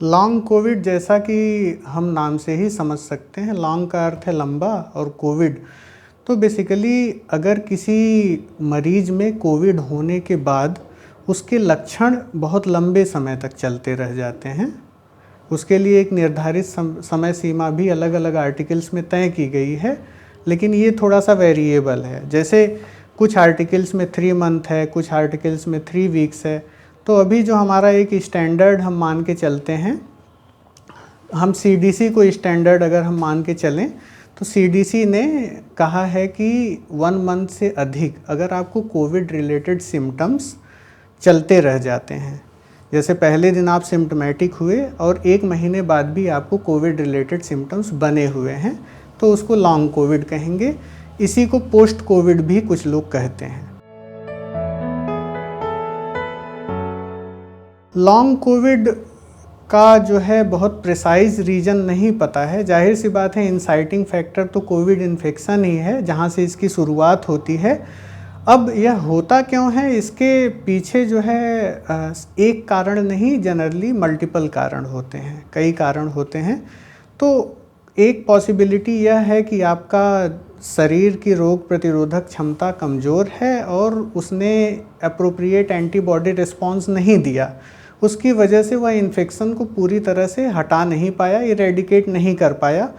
Long Covid जैसा कि हम नाम से ही समझ सकते हैं, लॉन्ग का अर्थ है लंबा और कोविड। तो बेसिकली अगर किसी मरीज में कोविड होने के बाद उसके लक्षण बहुत लंबे समय तक चलते रह जाते हैं, उसके लिए एक निर्धारित समय सीमा भी अलग अलग आर्टिकल्स में तय की गई है, लेकिन ये थोड़ा सा वेरिएबल है। जैसे कुछ आर्टिकल्स में 3 मंथ है, कुछ आर्टिकल्स में 3 वीक्स है। तो अभी जो हमारा एक स्टैंडर्ड हम मान के चलते हैं, हम सीडीसी को स्टैंडर्ड अगर हम मान के चलें तो सीडीसी ने कहा है कि 1 मंथ से अधिक अगर आपको कोविड रिलेटेड सिम्टम्स चलते रह जाते हैं, जैसे पहले दिन आप सिम्टमेटिक हुए और 1 महीने बाद भी आपको कोविड रिलेटेड सिम्टम्स बने हुए हैं, तो उसको लॉन्ग कोविड कहेंगे। इसी को पोस्ट कोविड भी कुछ लोग कहते हैं। लॉन्ग कोविड का जो है बहुत प्रिसाइज रीजन नहीं पता है। जाहिर सी बात है, इंसाइटिंग फैक्टर तो कोविड इन्फेक्शन ही है, जहाँ से इसकी शुरुआत होती है। अब यह होता क्यों है, इसके पीछे जो है एक कारण नहीं, जनरली मल्टीपल कारण होते हैं, कई कारण होते हैं। तो एक पॉसिबिलिटी यह है कि आपका शरीर की रोग प्रतिरोधक क्षमता कमज़ोर है और उसने एप्रोप्रिएट एंटीबॉडी रिस्पॉन्स नहीं दिया। उसकी वजह से वह इन्फेक्शन को पूरी तरह से हटा नहीं पाया, इरेडिकेट नहीं कर पाया,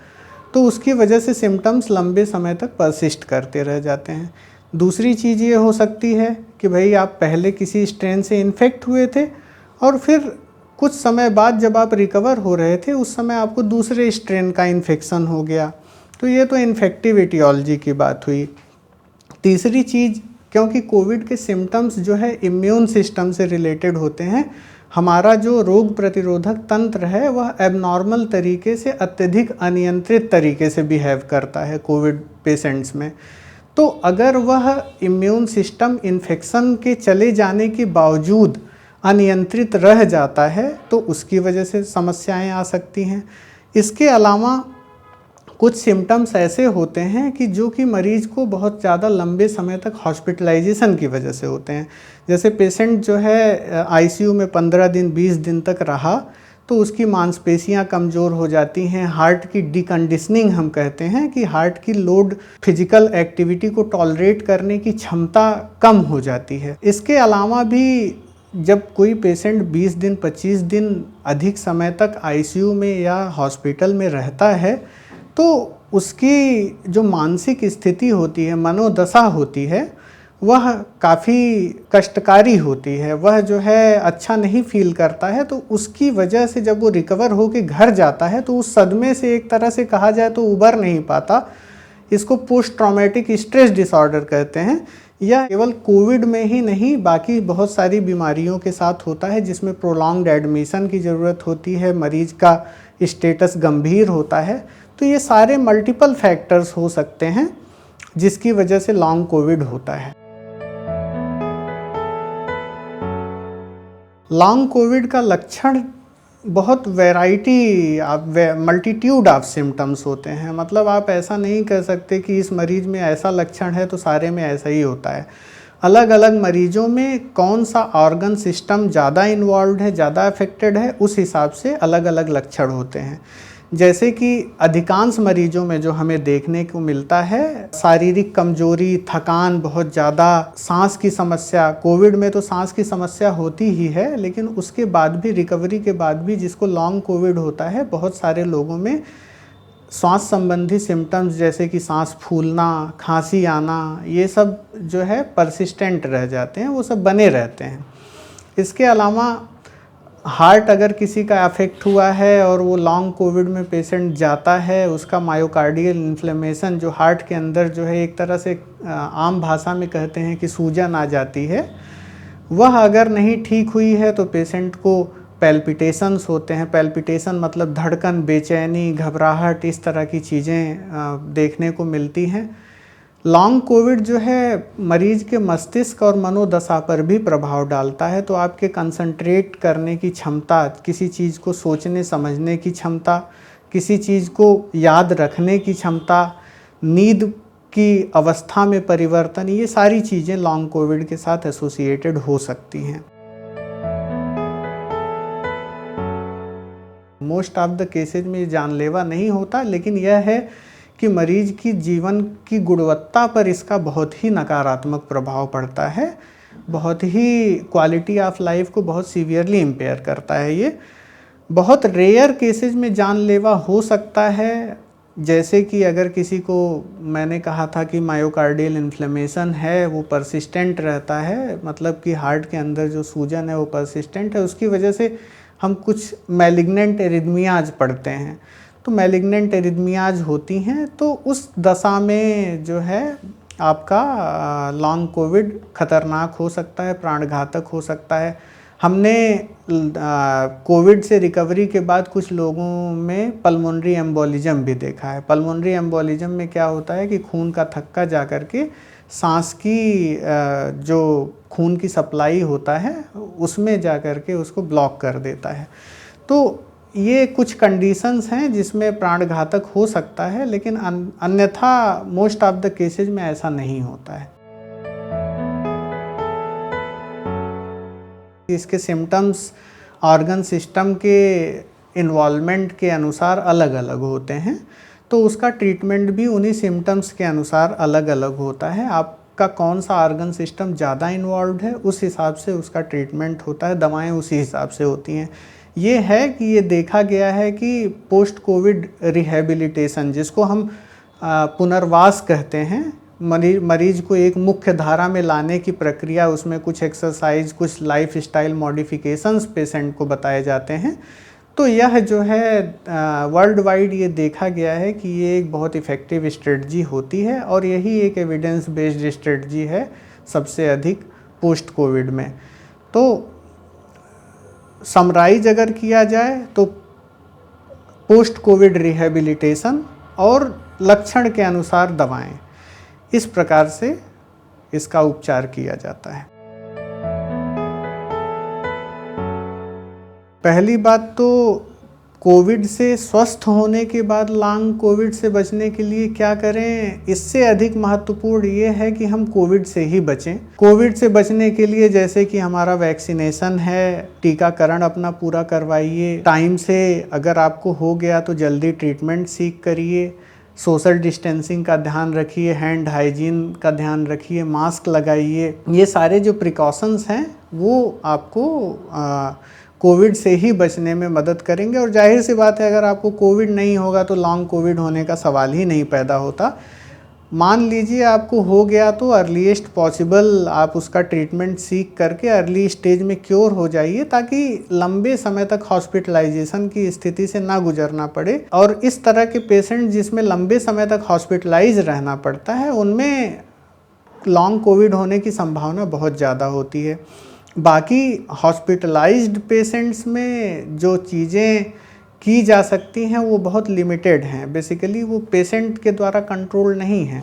तो उसकी वजह से सिम्टम्स लंबे समय तक परसिस्ट करते रह जाते हैं। दूसरी चीज़ ये हो सकती है कि भाई आप पहले किसी स्ट्रेन से इन्फेक्ट हुए थे और फिर कुछ समय बाद जब आप रिकवर हो रहे थे उस समय आपको दूसरे स्ट्रेन का इन्फेक्शन हो गया, तो ये तो इन्फेक्टिव एटियोलॉजी की बात हुई। तीसरी चीज़, क्योंकि कोविड के सिम्टम्स जो है इम्यून सिस्टम से रिलेटेड होते हैं, हमारा जो रोग प्रतिरोधक तंत्र है वह एबनॉर्मल तरीके से, अत्यधिक अनियंत्रित तरीके से बिहेव करता है कोविड पेशेंट्स में। तो अगर वह इम्यून सिस्टम इन्फेक्शन के चले जाने के बावजूद अनियंत्रित रह जाता है तो उसकी वजह से समस्याएं आ सकती हैं। इसके अलावा कुछ सिम्टम्स ऐसे होते हैं कि जो कि मरीज़ को बहुत ज़्यादा लंबे समय तक हॉस्पिटलाइजेशन की वजह से होते हैं। जैसे पेशेंट जो है आईसीयू में 15 दिन 20 दिन तक रहा तो उसकी मांसपेशियां कमज़ोर हो जाती हैं, हार्ट की डिकंडीशनिंग हम कहते हैं कि हार्ट की लोड फिजिकल एक्टिविटी को टॉलरेट करने की क्षमता कम हो जाती है। इसके अलावा भी जब कोई पेशेंट 20 दिन 25 दिन अधिक समय तक आईसीयू में या हॉस्पिटल में रहता है तो उसकी जो मानसिक स्थिति होती है, मनोदशा होती है, वह काफ़ी कष्टकारी होती है। वह जो है अच्छा नहीं फील करता है, तो उसकी वजह से जब वो रिकवर होकर घर जाता है तो उस सदमे से एक तरह से कहा जाए तो उबर नहीं पाता। इसको पोस्ट ट्रॉमेटिक स्ट्रेस डिसऑर्डर कहते हैं। यह केवल कोविड में ही नहीं, बाकी बहुत सारी बीमारियों के साथ होता है जिसमें प्रोलॉन्ग्ड एडमिशन की ज़रूरत होती है, मरीज का स्टेटस गंभीर होता है। तो ये सारे मल्टीपल फैक्टर्स हो सकते हैं जिसकी वजह से लॉन्ग कोविड होता है। लॉन्ग कोविड का लक्षण बहुत वैरायटी मल्टीट्यूड ऑफ सिम्टम्स होते हैं। मतलब आप ऐसा नहीं कह सकते कि इस मरीज में ऐसा लक्षण है तो सारे में ऐसा ही होता है। अलग अलग मरीजों में कौन सा ऑर्गन सिस्टम ज़्यादा इन्वॉल्व है, ज़्यादा अफेक्टेड है, उस हिसाब से अलग अलग लक्षण होते हैं। जैसे कि अधिकांश मरीजों में जो हमें देखने को मिलता है, शारीरिक कमजोरी, थकान बहुत ज़्यादा, सांस की समस्या। कोविड में तो सांस की समस्या होती ही है, लेकिन उसके बाद भी, रिकवरी के बाद भी जिसको लॉन्ग कोविड होता है, बहुत सारे लोगों में श्वास संबंधी सिम्टम्स जैसे कि सांस फूलना, खांसी आना, ये सब जो है परसिस्टेंट रह जाते हैं, वो सब बने रहते हैं। इसके अलावा हार्ट अगर किसी का अफेक्ट हुआ है और वो लॉन्ग कोविड में पेशेंट जाता है, उसका मायोकार्डियल इन्फ्लेमेशन जो हार्ट के अंदर जो है, एक तरह से आम भाषा में कहते हैं कि सूजन आ जाती है, वह अगर नहीं ठीक हुई है तो पेशेंट को पैल्पिटेशंस होते हैं। पैल्पिटेशन मतलब धड़कन, बेचैनी, घबराहट, इस तरह की चीज़ें देखने को मिलती हैं। लॉन्ग कोविड जो है मरीज के मस्तिष्क और मनोदशा पर भी प्रभाव डालता है। तो आपके कंसंट्रेट करने की क्षमता, किसी चीज़ को सोचने समझने की क्षमता, किसी चीज़ को याद रखने की क्षमता, नींद की अवस्था में परिवर्तन, ये सारी चीज़ें लॉन्ग कोविड के साथ एसोसिएटेड हो सकती हैं। मोस्ट ऑफ द केसेज में जानलेवा नहीं होता, लेकिन यह है कि मरीज की जीवन की गुणवत्ता पर इसका बहुत ही नकारात्मक प्रभाव पड़ता है, बहुत ही क्वालिटी ऑफ लाइफ को बहुत सीवियरली इम्पेयर करता है। ये बहुत रेयर केसेज में जानलेवा हो सकता है, जैसे कि अगर किसी को, मैंने कहा था कि मायोकार्डियल इन्फ्लेमेशन है, वो परसिस्टेंट रहता है, मतलब कि हार्ट के अंदर जो सूजन है वो परसिस्टेंट है, उसकी वजह से हम कुछ मैलिग्नेंट एरिथमियाज पढ़ते हैं। तो मैलिग्नेंट एरिथमियाज होती हैं, तो उस दशा में जो है आपका लॉन्ग कोविड खतरनाक हो सकता है, प्राणघातक हो सकता है। हमने कोविड से रिकवरी के बाद कुछ लोगों में पल्मोनरी एम्बोलिज्म भी देखा है। पल्मोनरी एम्बोलिज्म में क्या होता है कि खून का थक्का जा कर के सांस की जो खून की सप्लाई होता है उसमें जा कर के उसको ब्लॉक कर देता है। तो ये कुछ कंडीशंस हैं जिसमें प्राणघातक हो सकता है, लेकिन अन्यथा मोस्ट ऑफ द केसेज में ऐसा नहीं होता है। इसके सिम्टम्स ऑर्गन सिस्टम के इन्वॉल्वमेंट के अनुसार अलग अलग होते हैं, तो उसका ट्रीटमेंट भी उन्हीं सिम्टम्स के अनुसार अलग अलग होता है। आपका कौन सा ऑर्गन सिस्टम ज़्यादा इन्वॉल्व्ड है उस हिसाब से उसका ट्रीटमेंट होता है, दवाएं उसी हिसाब से होती हैं। ये है कि ये देखा गया है कि पोस्ट कोविड रिहेबिलिटेशन, जिसको हम पुनर्वास कहते हैं, मरीज को एक मुख्य धारा में लाने की प्रक्रिया, उसमें कुछ एक्सरसाइज, कुछ लाइफ स्टाइल मॉडिफिकेशंस पेशेंट को बताए जाते हैं। तो यह जो है वर्ल्ड वाइड ये देखा गया है कि ये एक बहुत इफ़ेक्टिव स्ट्रेटजी होती है, और यही एक एविडेंस बेस्ड स्ट्रेटजी है सबसे अधिक पोस्ट कोविड में। तो समराइज अगर किया जाए तो पोस्ट कोविड रिहेबिलिटेशन और लक्षण के अनुसार दवाएं, इस प्रकार से इसका उपचार किया जाता है। पहली बात तो कोविड से स्वस्थ होने के बाद लॉन्ग कोविड से बचने के लिए क्या करें, इससे अधिक महत्वपूर्ण ये है कि हम कोविड से ही बचें। कोविड से बचने के लिए जैसे कि हमारा वैक्सीनेशन है, टीकाकरण अपना पूरा करवाइए, टाइम से अगर आपको हो गया तो जल्दी ट्रीटमेंट सीख करिए, सोशल डिस्टेंसिंग का ध्यान रखिए, हैंड हाइजीन का ध्यान रखिए, मास्क लगाइए। ये सारे जो प्रिकॉशंस हैं वो आपको कोविड से ही बचने में मदद करेंगे। और जाहिर सी बात है, अगर आपको कोविड नहीं होगा तो लॉन्ग कोविड होने का सवाल ही नहीं पैदा होता। मान लीजिए आपको हो गया तो अर्लीस्ट पॉसिबल आप उसका ट्रीटमेंट सीख करके अर्ली स्टेज में क्योर हो जाइए, ताकि लंबे समय तक हॉस्पिटलाइजेशन की स्थिति से ना गुजरना पड़े। और इस तरह के पेशेंट जिसमें लंबे समय तक हॉस्पिटलाइज रहना पड़ता है, उनमें लॉन्ग कोविड होने की संभावना बहुत ज़्यादा होती है। बाकी हॉस्पिटलाइज्ड पेशेंट्स में जो चीज़ें की जा सकती हैं वो बहुत लिमिटेड हैं। बेसिकली वो पेशेंट के द्वारा कंट्रोल नहीं है।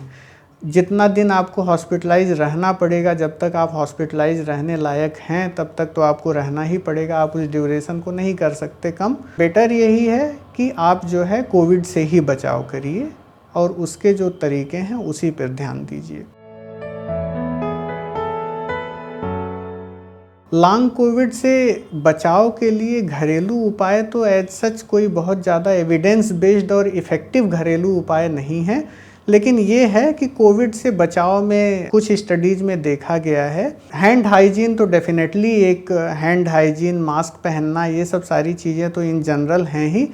जितना दिन आपको हॉस्पिटलाइज रहना पड़ेगा, जब तक आप हॉस्पिटलाइज रहने लायक हैं तब तक तो आपको रहना ही पड़ेगा, आप उस ड्यूरेशन को नहीं कर सकते कम। बेटर यही है कि आप जो है कोविड से ही बचाव करिए और उसके जो तरीके हैं उसी पर ध्यान दीजिए। लॉन्ग कोविड से बचाव के लिए घरेलू उपाय तो एज सच कोई बहुत ज़्यादा एविडेंस बेस्ड और इफ़ेक्टिव घरेलू उपाय नहीं है, लेकिन ये है कि कोविड से बचाव में कुछ स्टडीज़ में देखा गया है। हैंड हाइजीन तो डेफिनेटली, एक हैंड हाइजीन, मास्क पहनना, ये सब सारी चीज़ें तो इन जनरल हैं ही।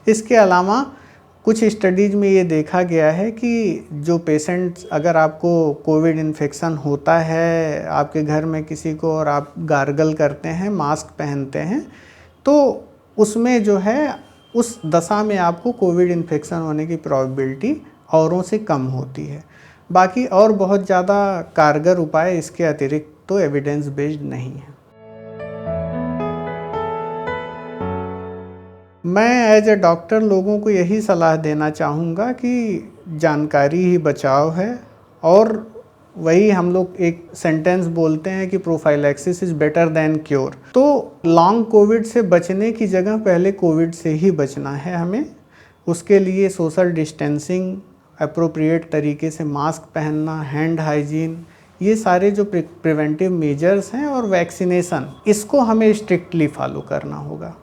इसके अलावा कुछ स्टडीज़ में ये देखा गया है कि जो पेशेंट्स, अगर आपको कोविड इन्फेक्शन होता है आपके घर में किसी को और आप गार्गल करते हैं, मास्क पहनते हैं, तो उसमें जो है उस दशा में आपको कोविड इन्फेक्शन होने की प्रोबेबिलिटी औरों से कम होती है। बाकी और बहुत ज़्यादा कारगर उपाय इसके अतिरिक्त तो एविडेंस बेस्ड नहीं है। मैं एज ए डॉक्टर लोगों को यही सलाह देना चाहूँगा कि जानकारी ही बचाव है, और वही हम लोग एक सेंटेंस बोलते हैं कि prophylaxis is better than cure. तो लॉन्ग कोविड से बचने की जगह पहले कोविड से ही बचना है हमें। उसके लिए सोशल डिस्टेंसिंग, अप्रोप्रिएट तरीके से मास्क पहनना, हैंड हाइजीन, ये सारे जो प्रिवेंटिव मेजर्स हैं, और वैक्सीनेशन, इसको हमें स्ट्रिक्टली फॉलो करना होगा।